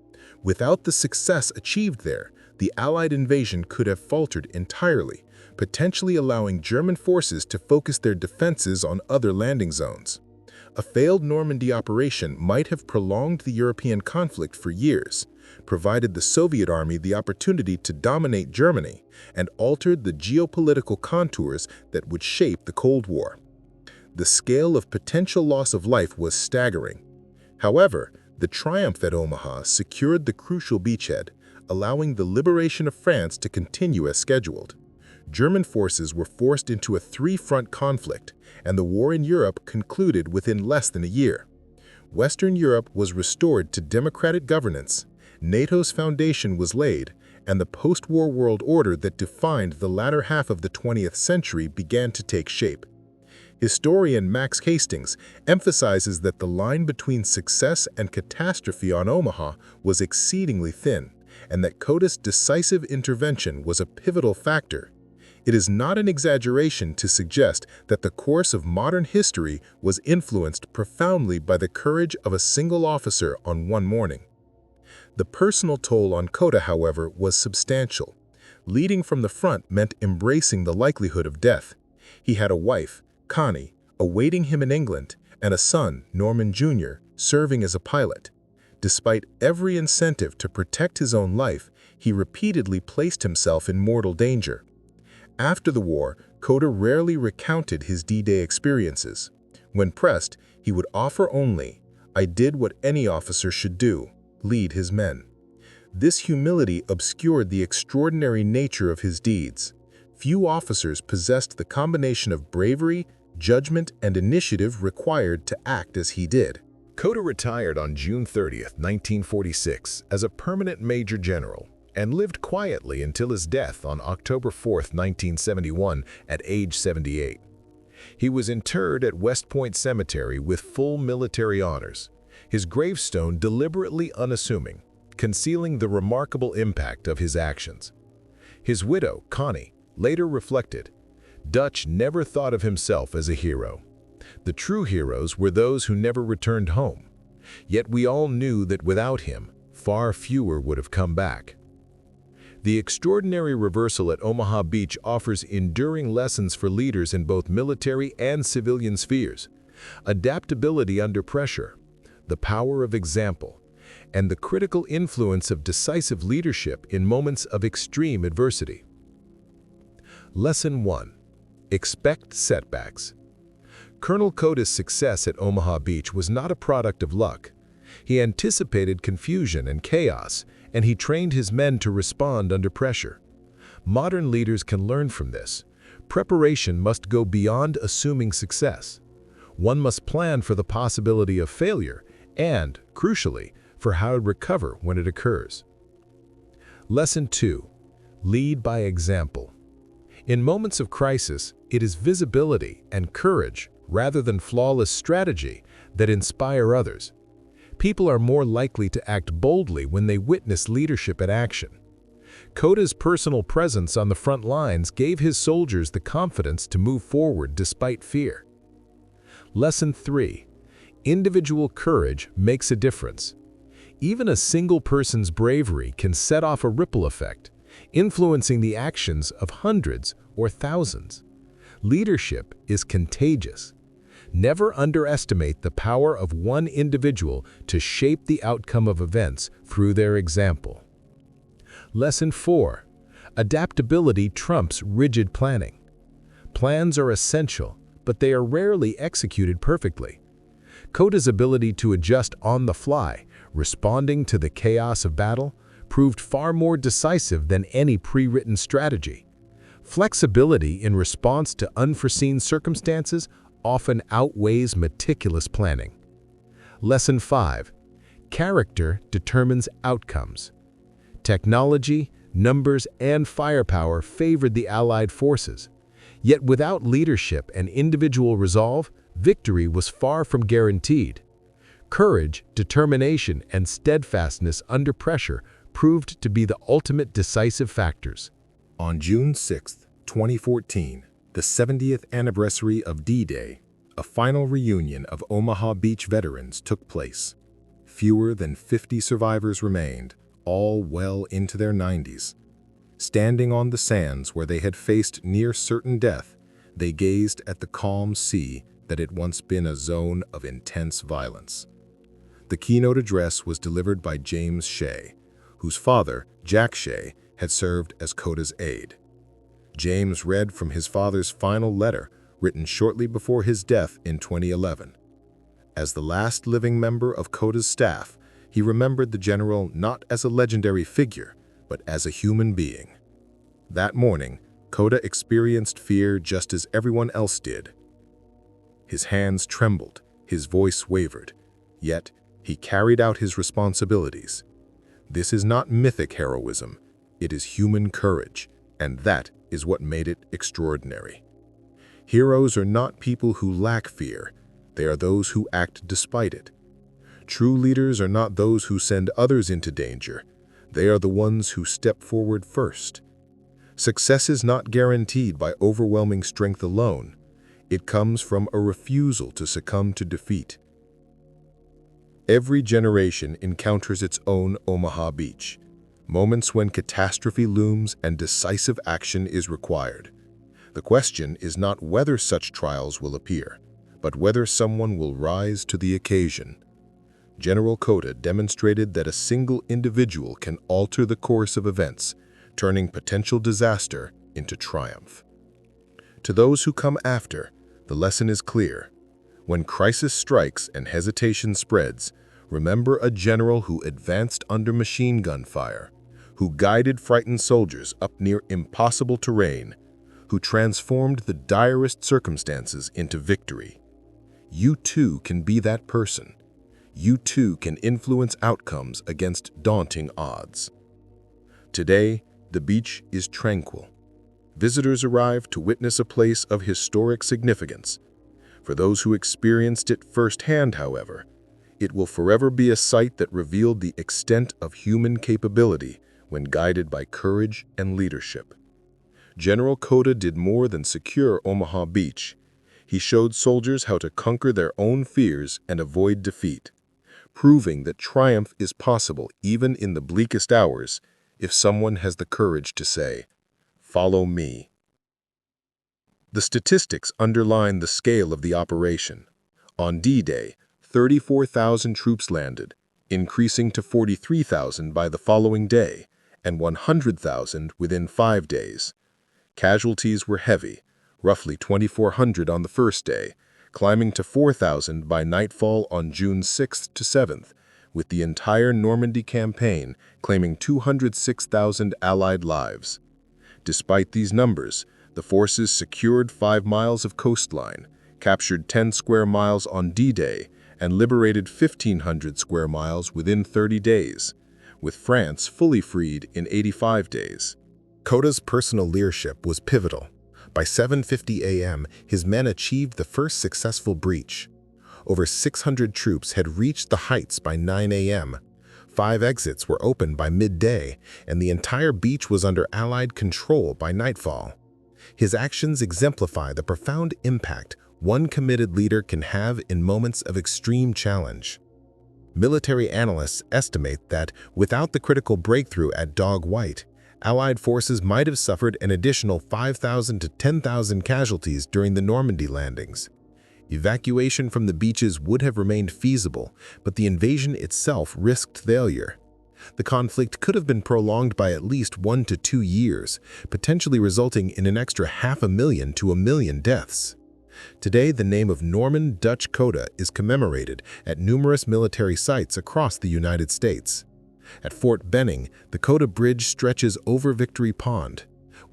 Without the success achieved there, the Allied invasion could have faltered entirely, potentially allowing German forces to focus their defenses on other landing zones. A failed Normandy operation might have prolonged the European conflict for years, provided the Soviet Army the opportunity to dominate Germany, and altered the geopolitical contours that would shape the Cold War. The scale of potential loss of life was staggering. However, the triumph at Omaha secured the crucial beachhead, allowing the liberation of France to continue as scheduled. German forces were forced into a 3-front conflict, and the war in Europe concluded within less than a year. Western Europe was restored to democratic governance, NATO's foundation was laid, and the post-war world order that defined the latter half of the 20th century began to take shape. Historian Max Hastings emphasizes that the line between success and catastrophe on Omaha was exceedingly thin, and that Cota's decisive intervention was a pivotal factor. It is not an exaggeration to suggest that the course of modern history was influenced profoundly by the courage of a single officer on one morning. The personal toll on Cota, however, was substantial. Leading from the front meant embracing the likelihood of death. He had a wife, Connie, awaiting him in England, and a son, Norman Jr., serving as a pilot. Despite every incentive to protect his own life, he repeatedly placed himself in mortal danger. After the war, Cota rarely recounted his D-Day experiences. When pressed, he would offer only, "I did what any officer should do, lead his men." This humility obscured the extraordinary nature of his deeds. Few officers possessed the combination of bravery, judgment, and initiative required to act as he did. Cota retired on June 30, 1946, as a permanent major general and lived quietly until his death on October 4, 1971, at age 78. He was interred at West Point Cemetery with full military honors, his gravestone deliberately unassuming, concealing the remarkable impact of his actions. His widow, Connie, later reflected, "Dutch never thought of himself as a hero. The true heroes were those who never returned home. Yet we all knew that without him, far fewer would have come back." The extraordinary reversal at Omaha Beach offers enduring lessons for leaders in both military and civilian spheres: adaptability under pressure, the power of example, and the critical influence of decisive leadership in moments of extreme adversity. Lesson 1. Expect setbacks. Colonel Cota's success at Omaha Beach was not a product of luck. He anticipated confusion and chaos, and he trained his men to respond under pressure. Modern leaders can learn from this. Preparation must go beyond assuming success. One must plan for the possibility of failure and, crucially, for how to recover when it occurs. Lesson 2. Lead by example. In moments of crisis, it is visibility and courage, rather than flawless strategy, that inspire others. People are more likely to act boldly when they witness leadership in action. Cota's personal presence on the front lines gave his soldiers the confidence to move forward despite fear. Lesson 3. Individual courage makes a difference. Even a single person's bravery can set off a ripple effect, influencing the actions of hundreds or thousands. Leadership is contagious. Never underestimate the power of one individual to shape the outcome of events through their example. Lesson 4. Adaptability trumps rigid planning. Plans are essential, but they are rarely executed perfectly. Cota's ability to adjust on the fly, responding to the chaos of battle, proved far more decisive than any pre-written strategy. Flexibility in response to unforeseen circumstances often outweighs meticulous planning. Lesson 5. Character determines outcomes. Technology, numbers, and firepower favored the Allied forces. Yet without leadership and individual resolve, victory was far from guaranteed. Courage, determination, and steadfastness under pressure proved to be the ultimate decisive factors. On June 6, 2014, the 70th anniversary of D-Day, a final reunion of Omaha Beach veterans took place. Fewer than 50 survivors remained, all well into their 90s. Standing on the sands where they had faced near certain death, they gazed at the calm sea that had once been a zone of intense violence. The keynote address was delivered by James Shea, whose father, Jack Shea, had served as Cota's aide. James read from his father's final letter, written shortly before his death in 2011. As the last living member of Cota's staff, he remembered the general not as a legendary figure, but as a human being. That morning, Cota experienced fear just as everyone else did. His hands trembled, his voice wavered, yet he carried out his responsibilities. This is not mythic heroism, it is human courage, and that is what made it extraordinary. Heroes are not people who lack fear, they are those who act despite it. True leaders are not those who send others into danger, they are the ones who step forward first. Success is not guaranteed by overwhelming strength alone, it comes from a refusal to succumb to defeat. Every generation encounters its own Omaha Beach, moments when catastrophe looms and decisive action is required. The question is not whether such trials will appear, but whether someone will rise to the occasion. General Cota demonstrated that a single individual can alter the course of events, turning potential disaster into triumph. To those who come after, the lesson is clear. When crisis strikes and hesitation spreads, remember a general who advanced under machine gun fire, who guided frightened soldiers up near impossible terrain, who transformed the direst circumstances into victory. You too can be that person. You too can influence outcomes against daunting odds. Today, the beach is tranquil. Visitors arrive to witness a place of historic significance. For those who experienced it firsthand, however, it will forever be a sight that revealed the extent of human capability when guided by courage and leadership. General Cota did more than secure Omaha Beach. He showed soldiers how to conquer their own fears and avoid defeat, proving that triumph is possible even in the bleakest hours if someone has the courage to say, "Follow me." The statistics underline the scale of the operation. On D-Day, 34,000 troops landed, increasing to 43,000 by the following day, and 100,000 within 5 days. Casualties were heavy, roughly 2,400 on the first day, climbing to 4,000 by nightfall on June 6th to 7th, with the entire Normandy campaign claiming 206,000 Allied lives. Despite these numbers, the forces secured 5 miles of coastline, captured 10 square miles on D-Day, and liberated 1,500 square miles within 30 days, with France fully freed in 85 days. Cota's personal leadership was pivotal. By 7:50 a.m., his men achieved the first successful breach. Over 600 troops had reached the heights by 9 a.m. 5 exits were opened by midday, and the entire beach was under Allied control by nightfall. His actions exemplify the profound impact one committed leader can have in moments of extreme challenge. Military analysts estimate that without the critical breakthrough at Dog White, Allied forces might have suffered an additional 5,000 to 10,000 casualties during the Normandy landings. Evacuation from the beaches would have remained feasible, but the invasion itself risked failure. The conflict could have been prolonged by at least 1 to 2 years, potentially resulting in an extra 500,000 to 1,000,000 deaths. Today, the name of Norman Dutch Cota is commemorated at numerous military sites across the United States. At Fort Benning, the Cota Bridge stretches over Victory Pond.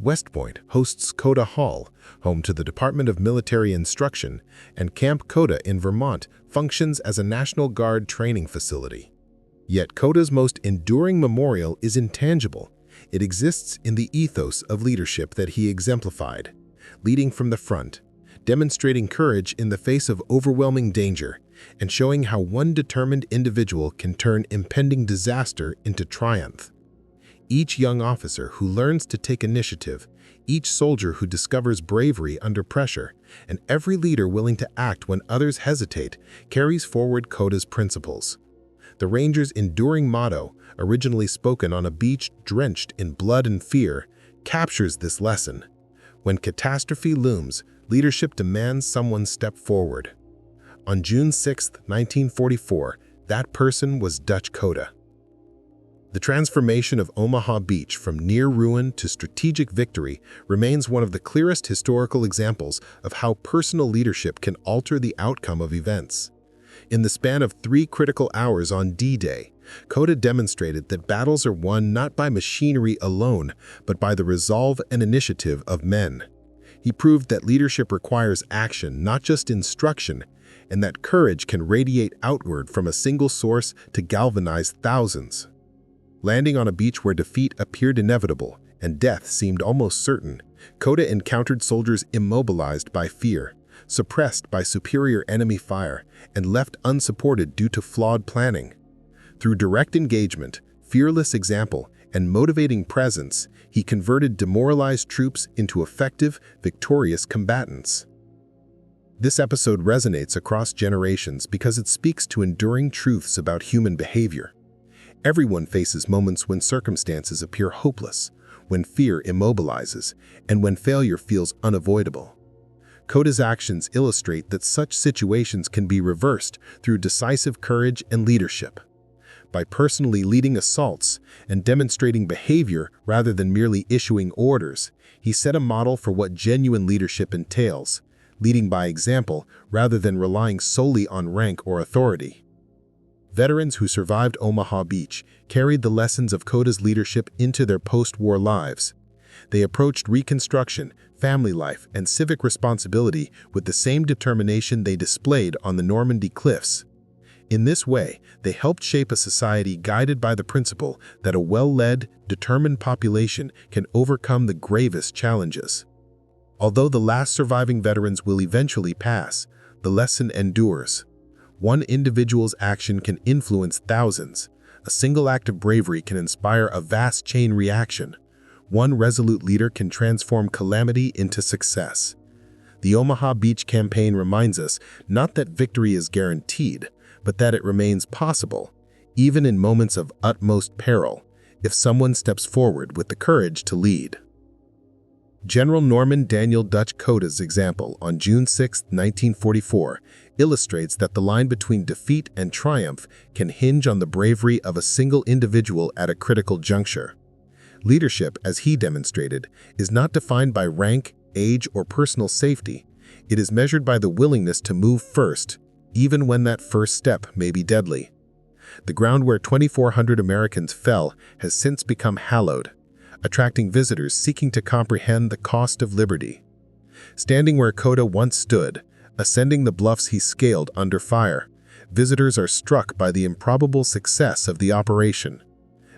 West Point hosts Cota Hall, home to the Department of Military Instruction, and Camp Cota in Vermont functions as a National Guard training facility. Yet Cota's most enduring memorial is intangible. It exists in the ethos of leadership that he exemplified, leading from the front, demonstrating courage in the face of overwhelming danger, and showing how one determined individual can turn impending disaster into triumph. Each young officer who learns to take initiative, each soldier who discovers bravery under pressure, and every leader willing to act when others hesitate carries forward Cota's principles. The Rangers' enduring motto, originally spoken on a beach drenched in blood and fear, captures this lesson. When catastrophe looms, leadership demands someone step forward. On June 6, 1944, that person was Dutch Cota. The transformation of Omaha Beach from near ruin to strategic victory remains one of the clearest historical examples of how personal leadership can alter the outcome of events. In the span of 3 critical hours on D-Day, Cota demonstrated that battles are won not by machinery alone, but by the resolve and initiative of men. He proved that leadership requires action, not just instruction, and that courage can radiate outward from a single source to galvanize thousands. Landing on a beach where defeat appeared inevitable and death seemed almost certain, Cota encountered soldiers immobilized by fear, suppressed by superior enemy fire, and left unsupported due to flawed planning. Through direct engagement, fearless example, and motivating presence, he converted demoralized troops into effective, victorious combatants. This episode resonates across generations because it speaks to enduring truths about human behavior. Everyone faces moments when circumstances appear hopeless, when fear immobilizes, and when failure feels unavoidable. Cota's actions illustrate that such situations can be reversed through decisive courage and leadership. By personally leading assaults and demonstrating behavior rather than merely issuing orders, he set a model for what genuine leadership entails, leading by example rather than relying solely on rank or authority. Veterans who survived Omaha Beach carried the lessons of Cota's leadership into their post-war lives. They approached reconstruction, family life, and civic responsibility with the same determination they displayed on the Normandy cliffs. In this way, they helped shape a society guided by the principle that a well-led, determined population can overcome the gravest challenges. Although the last surviving veterans will eventually pass, the lesson endures. One individual's action can influence thousands. A single act of bravery can inspire a vast chain reaction. One resolute leader can transform calamity into success. The Omaha Beach campaign reminds us not that victory is guaranteed, but that it remains possible, even in moments of utmost peril, if someone steps forward with the courage to lead. General Norman Daniel Dutch Cota's example on June 6, 1944, illustrates that the line between defeat and triumph can hinge on the bravery of a single individual at a critical juncture. Leadership, as he demonstrated, is not defined by rank, age, or personal safety. It is measured by the willingness to move first, even when that first step may be deadly. The ground where 2,400 Americans fell has since become hallowed, attracting visitors seeking to comprehend the cost of liberty. Standing where Cota once stood, ascending the bluffs he scaled under fire, visitors are struck by the improbable success of the operation.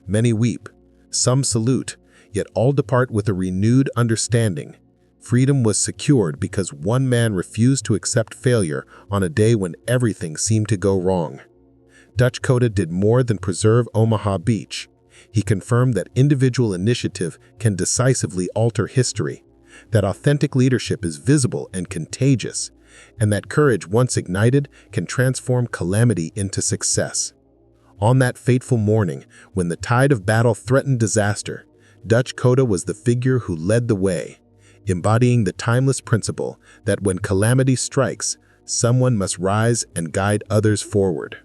Many weep, some salute, yet all depart with a renewed understanding. Freedom was secured because one man refused to accept failure on a day when everything seemed to go wrong. Dutch Cota did more than preserve Omaha Beach. He confirmed that individual initiative can decisively alter history, that authentic leadership is visible and contagious, and that courage, once ignited, can transform calamity into success. On that fateful morning, when the tide of battle threatened disaster, Dutch Cota was the figure who led the way, embodying the timeless principle that when calamity strikes, someone must rise and guide others forward.